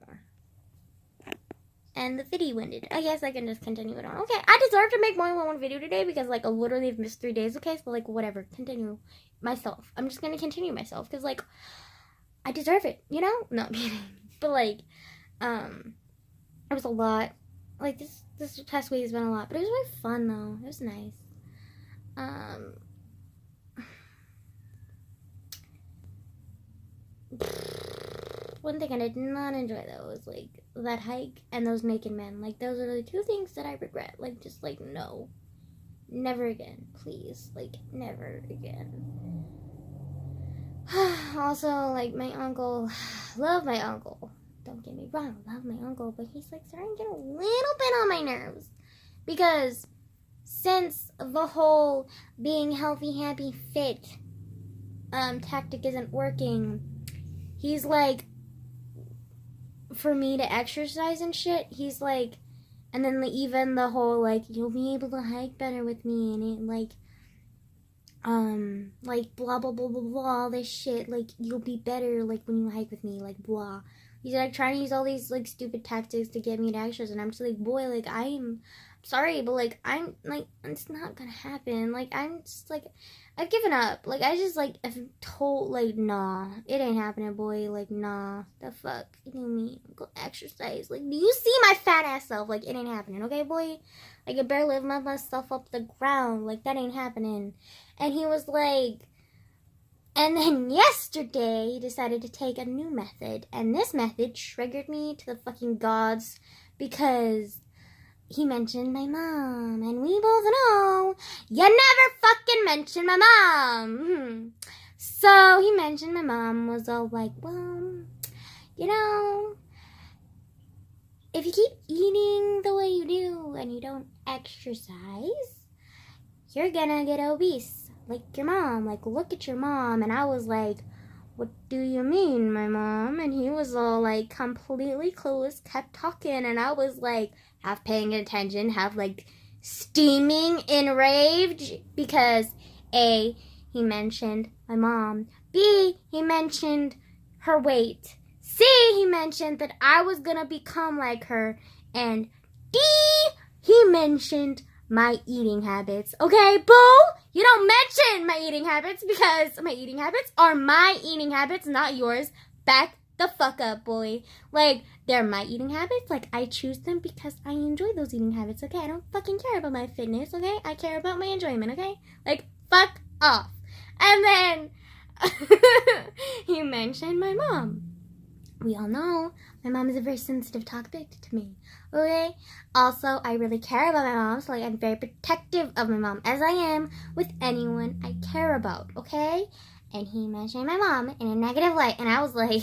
more. And the video ended. I guess I can just continue it on. Okay, I deserve to make more than one video today because, like, I literally have missed 3 days, okay? So, like, whatever. Continue myself. I'm just gonna continue myself because, like, I deserve it, you know? No, I'm kidding. But, like, it was a lot. Like, this past week has been a lot. But it was really fun, though. It was nice. One thing I did not enjoy, though, was, like, that hike and those naked men. Like, those are the 2 things that I regret. Like, just, like, no. Never again. Please. Like, never again. Also, like, my uncle. Love my uncle. Don't get me wrong. Love my uncle. But he's, like, starting to get a little bit on my nerves. Because since the whole being healthy, happy, fit tactic isn't working, he's, like, for me to exercise and shit, he's like, and then even the whole, like, you'll be able to hike better with me, and it, like blah blah blah blah blah, all this shit, like, you'll be better, like, when you hike with me, like, blah. He's, like, trying to use all these, like, stupid tactics to get me to exercise, and I'm just like, boy, like, I'm sorry, but, like, I'm, like, it's not gonna happen, like, I'm just, like, I've given up. Like, I just, like, I've told, like, nah, it ain't happening, boy. Like, nah, the fuck you mean? Go exercise. Like, do you see my fat ass self? Like, it ain't happening, okay, boy? Like, I barely lift myself up the ground. Like, that ain't happening. And he was like, and then yesterday, he decided to take a new method. And this method triggered me to the fucking gods because he mentioned my mom, and we both know you never fucking mention my mom. So he mentioned my mom, was all like, well, you know, if you keep eating the way you do and you don't exercise, you're gonna get obese, like your mom. Like, look at your mom. And I was like, what do you mean, my mom? And he was all, like, completely clueless, kept talking, and I was like, half paying attention, half, like, steaming in rage, because A, he mentioned my mom, B, he mentioned her weight, C, he mentioned that I was gonna become like her, and D, he mentioned my eating habits. Okay, boo? You don't mention my eating habits because my eating habits are my eating habits, not yours. Back the fuck up, boy. Like, they're my eating habits. Like, I choose them because I enjoy those eating habits, okay? I don't fucking care about my fitness, okay? I care about my enjoyment, okay? Like, fuck off. And then he mentioned my mom. We all know my mom is a very sensitive topic to me, okay? Also, I really care about my mom, so, like, I'm very protective of my mom, as I am with anyone I care about, okay? And he mentioned my mom in a negative light, and I was like,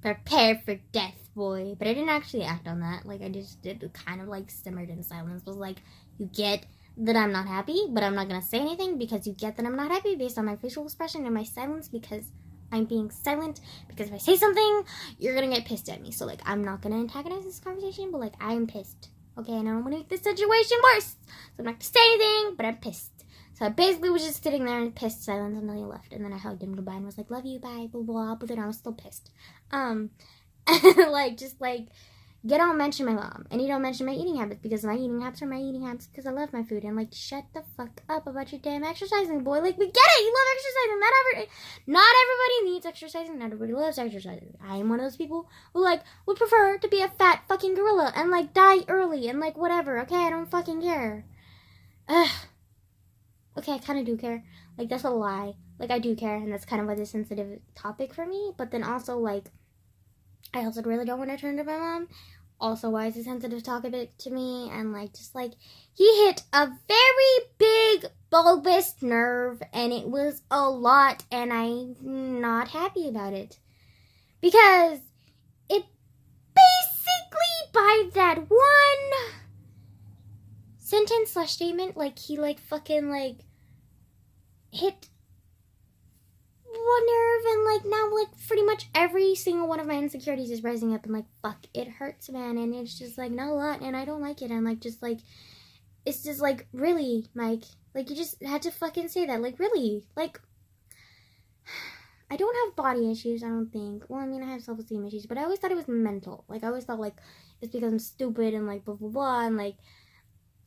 prepare for death, boy. But I didn't actually act on that. Like, I just did kind of, like, simmered in silence. Was like, you get that I'm not happy, but I'm not gonna say anything because you get that I'm not happy based on my facial expression and my silence because I'm being silent, because if I say something, you're gonna get pissed at me. So, like, I'm not gonna antagonize this conversation, but, like, I'm pissed, okay? And I don't want to make this situation worse. So I'm not gonna say anything, but I'm pissed. So I basically was just sitting there in pissed silence until he left. And then I hugged him goodbye and was like, love you, bye, blah, blah, but then I was still pissed. Like, just, like, you don't mention my mom, and you don't mention my eating habits, because my eating habits are my eating habits because I love my food, and, like, shut the fuck up about your damn exercising, boy. Like, we get it, you love exercising, not everybody needs exercising, not everybody loves exercising. I am one of those people who, like, would prefer to be a fat fucking gorilla, and, like, die early, and, like, whatever, okay, I don't fucking care. Ugh. Okay, I kind of do care. Like, that's a lie. Like, I do care, and that's kind of like a sensitive topic for me, but then also, like, I also really don't want to turn to my mom. Also, why is a sensitive topic to me? And, like, just, like, he hit a very big bulbous nerve, and it was a lot, and I'm not happy about it. Because it basically, by that one sentence / statement, like, he, like, fucking, like, hit one nerve, and, like, now, like, pretty much every single one of my insecurities is rising up, and, like, fuck, it hurts, man, and it's just, like, not a lot, and I don't like it, and, like, just, like, it's just, like, really, Mike, like, you just had to fucking say that, like, really, like, I don't have body issues, I don't think. Well, I mean, I have self-esteem issues, but I always thought it was mental. Like, I always thought, like, it's because I'm stupid and, like, blah, blah, blah, and, like,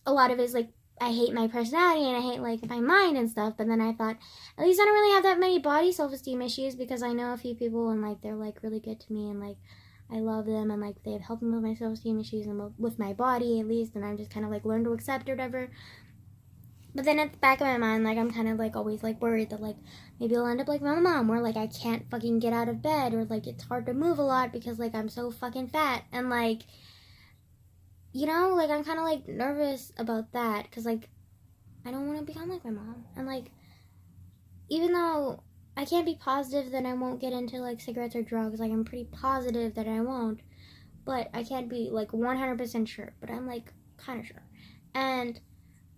a lot of it is, like, I hate my personality and I hate, like, my mind and stuff, but then I thought, at least I don't really have that many body self-esteem issues because I know a few people and, like, they're, like, really good to me and, like, I love them and, like, they've helped me with my self-esteem issues and with my body, at least, and I've just kind of, like, learned to accept or whatever. But then at the back of my mind, like, I'm kind of, like, always, like, worried that, like, maybe I'll end up like my mom, where, like, I can't fucking get out of bed, or, like, it's hard to move a lot because, like, I'm so fucking fat, and, like, you know, like, I'm kind of, like, nervous about that, because, like, I don't want to become like my mom, and, like, even though I can't be positive that I won't get into, like, cigarettes or drugs, like, I'm pretty positive that I won't, but I can't be, like, 100% sure, but I'm, like, kind of sure,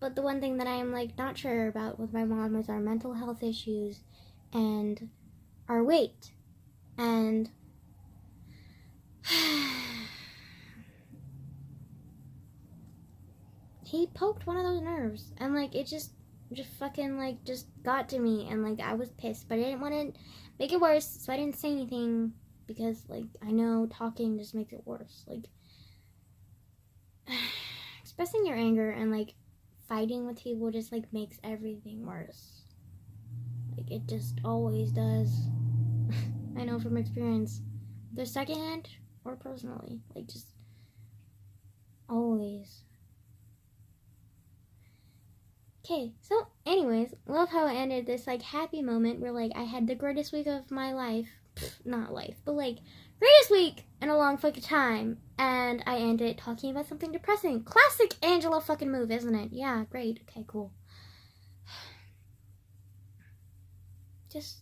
but the one thing that I'm, like, not sure about with my mom is our mental health issues and our weight. And he poked one of those nerves. And, like, it just fucking, like, just got to me. And, like, I was pissed. But I didn't want to make it worse, so I didn't say anything. Because, like, I know talking just makes it worse. Like, expressing your anger and, like, fighting with people just, like, makes everything worse. Like, it just always does. I know from experience. Either secondhand or personally. Like, just always. Okay, so anyways, love how it ended this, like, happy moment where, like, I had the greatest week of my life. Not life, but, like, greatest week in a long fucking time. And I ended talking about something depressing. Classic Angela fucking move, isn't it? Yeah, great. Okay, cool. Just,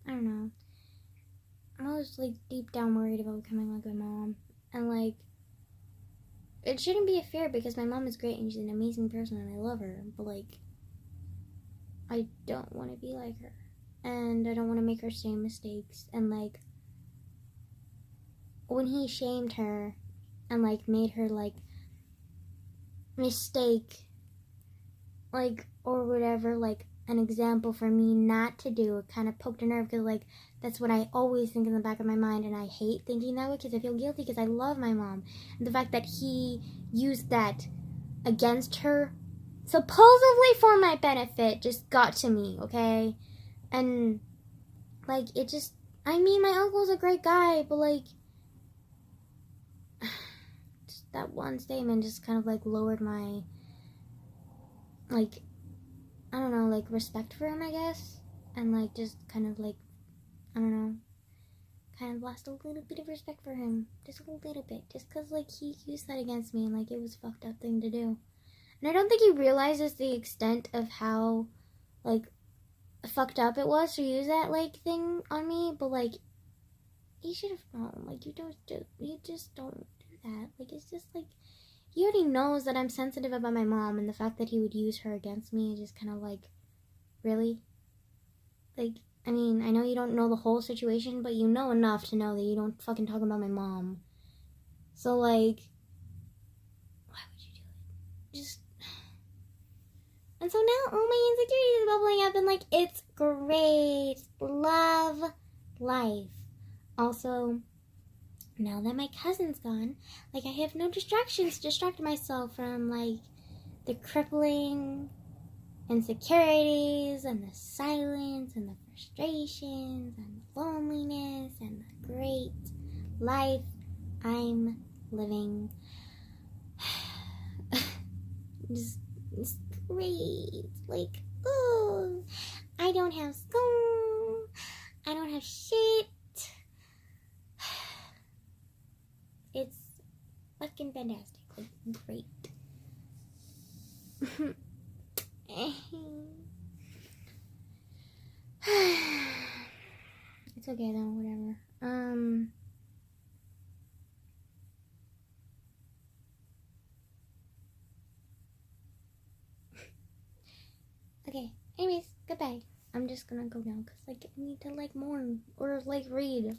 I don't know. I'm always, like, deep down worried about becoming like my mom. And, like, it shouldn't be a fear because my mom is great and she's an amazing person and I love her. But, like, I don't want to be like her. And I don't want to make her same mistakes. And, like, when he shamed her and, like, made her, like, mistake, like, or whatever, like, an example for me not to do, it kind of poked a nerve because, like, that's what I always think in the back of my mind, and I hate thinking that way because I feel guilty because I love my mom. And the fact that he used that against her, supposedly for my benefit, just got to me, okay? And, like, it just, I mean, my uncle's a great guy, but, like, just that one statement just kind of, like, lowered my, like, I don't know, like, respect for him, I guess. And, like, just kind of, like, I don't know, kind of lost a little bit of respect for him. Just a little bit. Just because, like, he used that against me and, like, it was a fucked up thing to do. And I don't think he realizes the extent of how, like, fucked up it was to use that, like, thing on me. But, like, he should have known. Like, you just don't do that. Like, it's just, like, he already knows that I'm sensitive about my mom. And the fact that he would use her against me is just kind of, like, really? Like, I mean, I know you don't know the whole situation, but you know enough to know that you don't fucking talk about my mom. So, like, why would you do it? Just, and so now all my insecurities are bubbling up, and, like, it's great. Love life. Also, now that my cousin's gone, like, I have no distractions to distract myself from, like, the crippling insecurities and the silence and the frustrations and the loneliness and the great life I'm living. just great. Like, oh, I don't have school. I don't have shit. It's fucking fantastic. Like, great. It's okay though, whatever. Okay, anyways, goodbye. I'm just gonna go now, cause, like, I need to, like, mourn, or, like, read,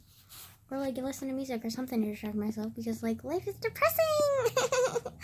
or, like, listen to music or something to distract myself, because, like, life is depressing!